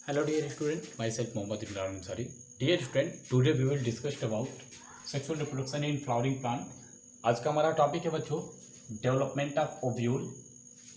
Hello dear student, myself Mohammad Imran Ansari. Dear student, today we will discuss about sexual reproduction in flowering plant. आज का हमारा topic है बच्चों development of ovule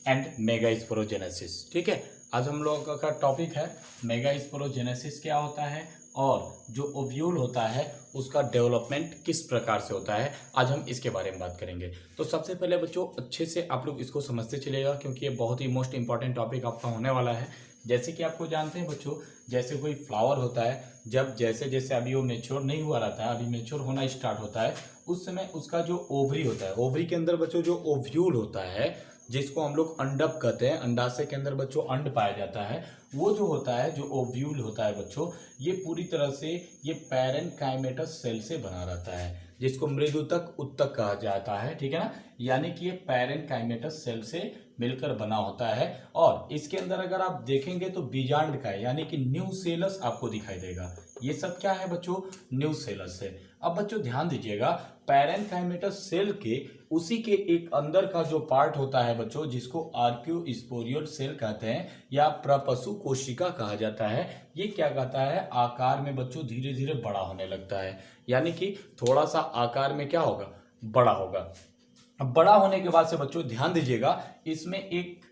and megasporogenesis. ठीक है, आज हम लोगों का टॉपिक है मेगास्पोरोजेनेसिस क्या होता है और जो ओव्यूल होता है उसका डेवलपमेंट किस प्रकार से होता है। आज हम इसके बारे में बात करेंगे। तो सबसे पहले बच्चों अच्छे से आप लोग इसको समझते चलिएगा क्योंकि ये बहुत ही मोस्ट इंपॉर्टेंट टॉपिक आपका होने वाला है। जैसे कि आपको जानते हैं बच्चों, जैसे कोई फ्लावर होता है, जब जैसे जैसे अभी वो मेच्योर नहीं हुआ रहता है, अभी मेच्योर होना स्टार्ट होता है, उस समय उसका जो ओवरी होता है, ओवरी के अंदर बच्चों जो ओव्यूल होता है जिसको हम लोग अंडक कहते हैं, अंडाशय के अंदर बच्चों अंड पाया जाता है, वो जो होता है जो ओव्यूल होता है बच्चों, ये पूरी तरह से ये पैरेन्काइमेटस सेल से बना रहता है जिसको मृदुतक उत्तक कहा जाता है। ठीक है ना, यानी कि ये पैरेन्काइमेटस सेल से मिलकर बना होता है और इसके अंदर अगर आप देखेंगे तो बीजांड का है यानी कि न्यूसेलस आपको दिखाई देगा। ये सब क्या है बच्चों, न्यूसेलस है। अब बच्चों ध्यान दीजिएगा, पैरेन्काइमेटस सेल के उसी के एक अंदर का जो पार्ट होता है बच्चों जिसको आर्क्योस्पोरियल सेल कहते हैं या प्रपशु कोशिका कहा जाता है, ये क्या कहता है आकार में बच्चों धीरे धीरे बड़ा होने लगता है, यानी कि थोड़ा सा आकार में क्या होगा, बड़ा होगा। अब बड़ा होने के बाद से बच्चों ध्यान दीजिएगा, इसमें एक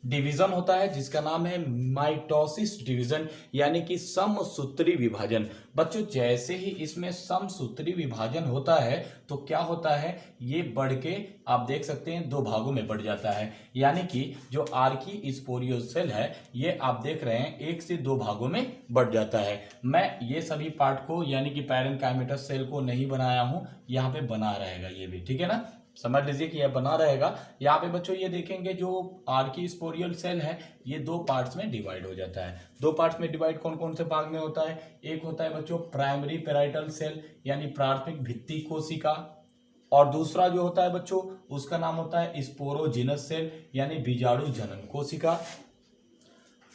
डिवीजन होता है जिसका नाम है माइटोसिस डिवीजन यानी कि समसूत्री विभाजन। बच्चों जैसे ही इसमें समसूत्री विभाजन होता है तो क्या होता है, ये बढ़ के आप देख सकते हैं दो भागों में बढ़ जाता है, यानी कि जो आर्की स्पोरियल सेल है ये आप देख रहे हैं एक से दो भागों में बढ़ जाता है। मैं ये सभी पार्ट को यानी कि पैरेन्काइमेटस सेल को नहीं बनाया हूं, यहाँ पे बना रहेगा ये भी। ठीक है ना, समझ लीजिए कि यह बना रहेगा। यहाँ पे बच्चों ये देखेंगे जो आर्की स्पोरियल सेल है ये दो पार्ट्स में डिवाइड हो जाता है। दो पार्ट्स में डिवाइड कौन कौन से भाग में होता है, एक होता है बच्चों प्राइमरी पेराइटल सेल यानी प्राथमिक भित्ति कोशिका, और दूसरा जो होता है बच्चों उसका नाम होता है स्पोरोजिनस सेल यानी बीजाणु जनन कोशिका।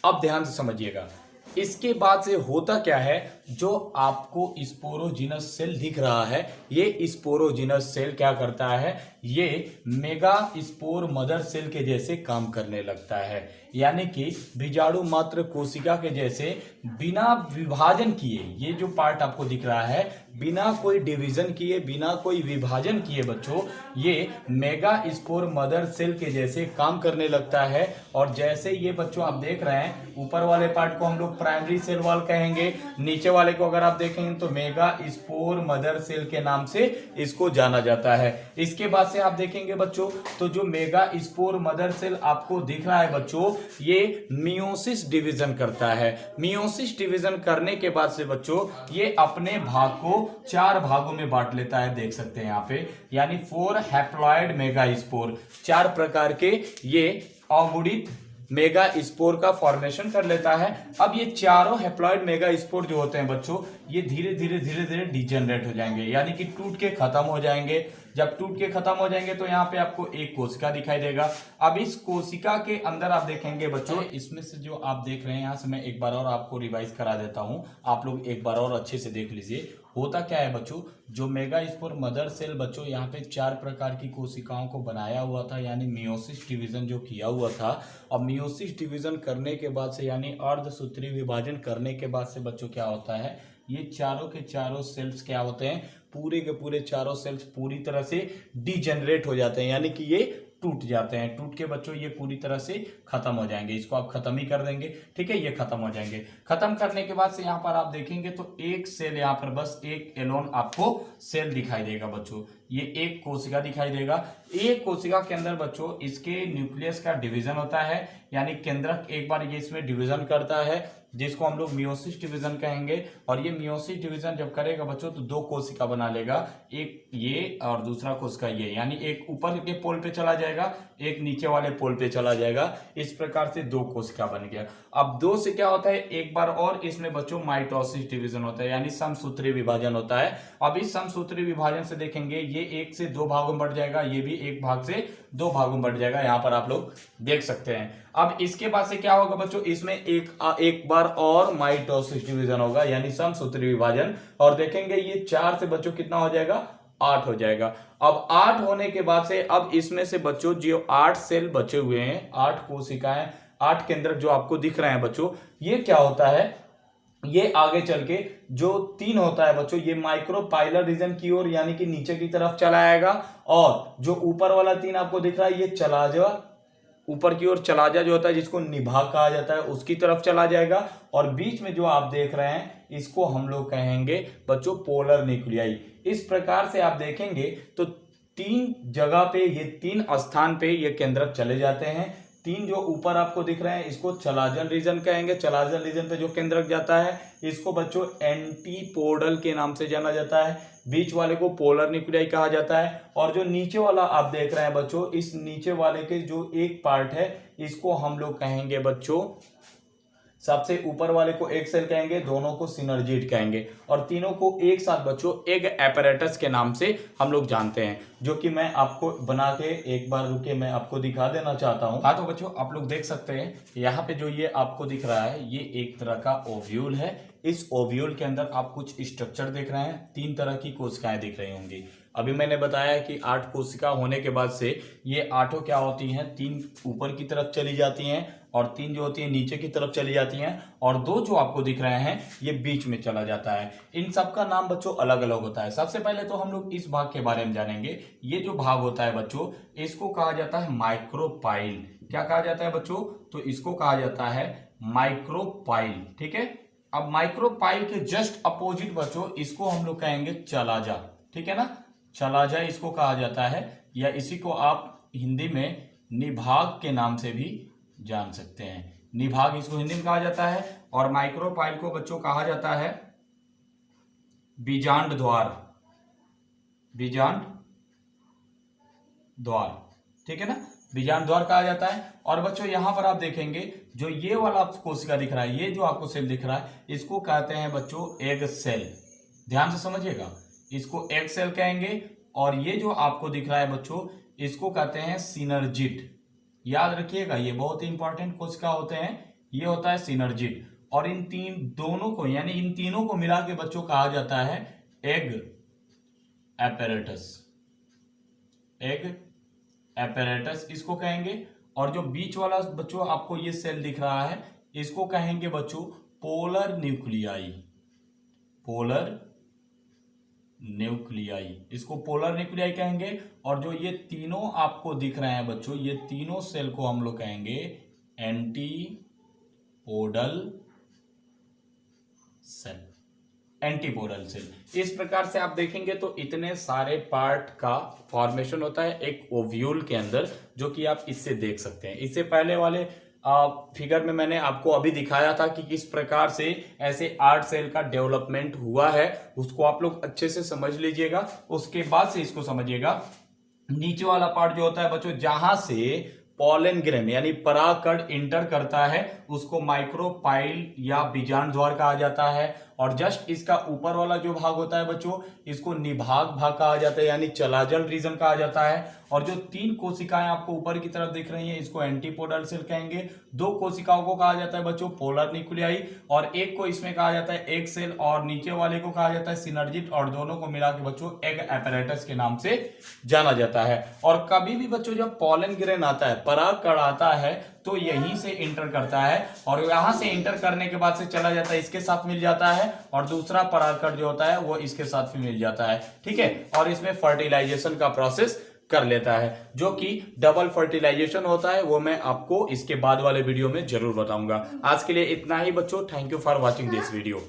अब ध्यान से समझिएगा, इसके बाद से होता क्या है, जो आपको स्पोरोजिनस सेल दिख रहा है ये स्पोरोजिनस सेल क्या करता है, ये मेगा स्पोर मदर सेल के जैसे काम करने लगता है, यानी कि बीजाणु मात्र कोशिका के जैसे बिना विभाजन किए, ये जो पार्ट आपको दिख रहा है बिना कोई डिवीजन किए बिना कोई विभाजन किए बच्चों ये मेगा स्पोर मदर सेल के जैसे काम करने लगता है। और जैसे ये बच्चों आप देख रहे हैं ऊपर वाले पार्ट को हम लोग प्राइमरी सेल वॉल कहेंगे, नीचे वाले को अगर आप देखेंगे तो मेगा स्पोर मदर सेल के नाम से इसको जाना जाता है। इसके बाद से आप देखेंगे बच्चों तो जो मेगा स्पोर मदर सेल आपको दिख रहा है बच्चों ये मियोसिस डिवीजन करता है। मियोसिस डिवीजन करने के बाद से बच्चों ये अपने भाग को चार भागों में बांट लेता है, देख सकते हैं यहाँ पे, यानी 4 हैप्लॉइड मेगा स्पोर, चार प्रकार के ये अवुड़ित मेगा स्पोर का फॉर्मेशन कर लेता है। अब ये चारों हैप्लॉइड मेगा स्पोर जो होते हैं बच्चों ये धीरे धीरे डिजेनरेट हो जाएंगे यानी कि टूट के खत्म हो जाएंगे। जब टूट के खत्म हो जाएंगे तो यहाँ पे आपको एक कोशिका दिखाई देगा। अब इस कोशिका के अंदर आप देखेंगे बच्चों, इसमें से जो आप देख रहे हैं यहाँ से मैं एक बार और आपको रिवाइज करा देता हूँ, आप लोग एक बार और अच्छे से देख लीजिए। होता क्या है बच्चों, जो मेगा स्पोर मदर सेल बच्चों यहाँ पे चार प्रकार की कोशिकाओं को बनाया हुआ था यानी मियोसिस डिवीजन जो किया हुआ था। अब मियोसिस डिवीजन करने के बाद से यानी अर्धसूत्री विभाजन करने के बाद से बच्चों क्या होता है, ये चारों के चारों सेल्स क्या होते हैं, पूरे के पूरे चारों सेल्स पूरी तरह से डिजेनरेट हो जाते हैं यानी कि ये टूट जाते हैं। टूट के बच्चों ये पूरी तरह से खत्म हो जाएंगे, इसको आप खत्म ही कर देंगे। ठीक है, ये खत्म हो जाएंगे। खत्म करने के बाद से यहाँ पर आप देखेंगे तो एक सेल यहाँ पर बस एक एलोन आपको सेल दिखाई देगा बच्चों, ये एक कोशिका दिखाई देगा। एक कोशिका के अंदर बच्चों इसके न्यूक्लियस का डिवीजन होता है यानी केंद्रक एक बार ये इसमें डिवीजन करता है जिसको हम लोग मियोसिस डिवीजन कहेंगे। और ये मियोसिस डिवीजन जब करेगा बच्चों तो दो कोशिका बना लेगा, एक ये और दूसरा कोशिका ये, यानी एक ऊपर के पोल पे चला जाएगा एक नीचे वाले पोल पे चला जाएगा। इस प्रकार से दो कोशिका बन गया। अब दो से क्या होता है, एक बार और इसमें बच्चों माइटोसिस डिवीजन होता है यानी समसूत्री विभाजन होता है। अब इस समसूत्री विभाजन से देखेंगे ये एक से दो भागों में बढ़ जाएगा, ये भी एक भाग से दो भागों में बढ़ जाएगा, यहाँ पर आप लोग देख सकते हैं। अब इसके बाद से क्या होगा बच्चों, इसमें एक बार और माइटोसिस डिवीजन होगा यानी समसूत्री विभाजन, और देखेंगे ये चार से बच्चों कितना हो जाएगा, 8 हो जाएगा। अब 8 होने के बाद से अब इसमें से बच्चों जो 8 सेल बचे हुए हैं, 8 कोशिकाएं 8 केंद्रक जो आपको दिख रहे हैं बच्चों, ये क्या होता है, ये आगे चल के जो 3 होता है बच्चों, ये माइक्रोपाइलर रीजन की ओर यानी कि नीचे की तरफ चला आएगा, और जो ऊपर वाला 3 आपको दिख रहा है ये चला जा, ऊपर की ओर चला जा जो होता है जिसको निभाग कहा जाता है, उसकी तरफ चला जाएगा। और बीच में जो आप देख रहे हैं इसको हम लोग कहेंगे बच्चों पोलर न्यूक्लियाई। इस प्रकार से आप देखेंगे तो 3 जगह पे, ये 3 स्थान पे ये केंद्रक चले जाते हैं। 3 जो ऊपर आपको दिख रहे हैं इसको चलाजल रीजन कहेंगे। चलाजल रीजन पे जो केंद्रक जाता है इसको बच्चों एंटीपोडल के नाम से जाना जाता है। बीच वाले को पोलर न्यूक्लियाई कहा जाता है। और जो नीचे वाला आप देख रहे हैं बच्चों, इस नीचे वाले के जो एक पार्ट है इसको हम लोग कहेंगे बच्चों, सबसे ऊपर वाले को एक सेल कहेंगे, दोनों को सिनर्जिड कहेंगे, और तीनों को एक साथ बच्चों एग एपरेटस के नाम से हम लोग जानते हैं, जो कि मैं आपको बना के एक बार रुके मैं आपको दिखा देना चाहता हूं। हाँ तो बच्चों आप लोग देख सकते हैं यहाँ पे जो ये आपको दिख रहा है ये एक तरह का ओव्यूल है। इस ओव्यूल के अंदर आप कुछ स्ट्रक्चर देख रहे हैं, 3 तरह की कोशिकाएं दिख रही होंगी। अभी मैंने बताया कि 8 कोशिका होने के बाद से ये 8 क्या होती हैं, 3 ऊपर की तरफ चली जाती हैं और 3 जो होती है नीचे की तरफ चली जाती हैं, और 2 जो आपको दिख रहे हैं ये बीच में चला जाता है। इन सब का नाम बच्चों अलग अलग होता है। सबसे पहले तो हम लोग इस भाग के बारे में जानेंगे। ये जो भाग होता है बच्चों इसको कहा जाता है माइक्रोपाइल। क्या कहा जाता है बच्चों, तो इसको कहा जाता है माइक्रोपाइल। ठीक है, अब माइक्रोपाइल के जस्ट अपोजिट बच्चों इसको हम लोग कहेंगे चलाजा। ठीक है ना, चलाजा इसको कहा जाता है, या इसी को आप हिंदी में निभाग के नाम से भी जान सकते हैं। निभाग इसको हिंदी में कहा जाता है। और माइक्रोपाइल को बच्चों कहा जाता है बीजांड द्वार। बीजांड द्वार, ठीक है ना, बीजांड द्वार कहा जाता है। और बच्चों यहां पर आप देखेंगे जो ये वाला कोशिका दिख रहा है, ये जो आपको सेल दिख रहा है इसको कहते हैं बच्चों एग सेल। ध्यान से समझिएगा, इसको एग सेल कहेंगे। और ये जो आपको दिख रहा है बच्चों इसको कहते हैं सिनर्जिड। याद रखिएगा ये बहुत ही इंपॉर्टेंट कोशिका होते हैं, ये होता है सिनर्जिड। और इन दोनों को यानी इन तीनों को मिला के बच्चों कहा जाता है एग एपैरेटस। एग एपैरेटस इसको कहेंगे। और जो बीच वाला बच्चों आपको ये सेल दिख रहा है इसको कहेंगे बच्चों पोलर न्यूक्लियाई। पोलर न्यूक्लियाई, इसको पोलर न्यूक्लियाई कहेंगे। और जो ये तीनों आपको दिख रहे हैं बच्चों, ये तीनों सेल को हम लोग कहेंगे एंटीपोडल सेल। Antipodal cell. इस प्रकार से आप देखेंगे तो इतने सारे पार्ट का फॉर्मेशन होता है एक ओव्यूल के अंदर, जो कि आप इससे देख सकते हैं। इससे पहले वाले फिगर में मैंने आपको अभी दिखाया था कि किस प्रकार से ऐसे 8 सेल का डेवलपमेंट हुआ है, उसको आप लोग अच्छे से समझ लीजिएगा। उसके बाद से इसको समझिएगा। नीचे वाला पार्ट जो होता है बच्चों जहां से पॉलन ग्रेन यानी परागकण इंटर करता है उसको माइक्रोपाइल या बीजांड द्वार कहा जाता है। और जस्ट इसका ऊपर वाला जो भाग होता है बच्चों इसको निभाग भाग कहा जाता है यानी चलाजल रीजन कहा जाता है। और जो 3 कोशिकाएं आपको ऊपर की तरफ दिख रही हैं इसको एंटीपोडल सेल कहेंगे। 2 कोशिकाओं को कहा जाता है बच्चों पोलर न्यूक्लियाई, और एक को इसमें कहा जाता है एग सेल, और नीचे वाले को कहा जाता है सिनर्जिड। और दोनों को मिला के बच्चों एग एपैरेटस के नाम से जाना जाता है। और कभी भी बच्चों जब पॉलन ग्रेन आता है, परागकण आता है, तो यहीं से इंटर करता है, और यहां से इंटर करने के बाद से चला जाता है, इसके साथ मिल जाता है, और दूसरा परागकण जो होता है वो इसके साथ भी मिल जाता है। ठीक है, और इसमें फर्टिलाइजेशन का प्रोसेस कर लेता है, जो कि डबल फर्टिलाइजेशन होता है। वो मैं आपको इसके बाद वाले वीडियो में जरूर बताऊंगा। आज के लिए इतना ही बच्चों। Thank you for watching this video.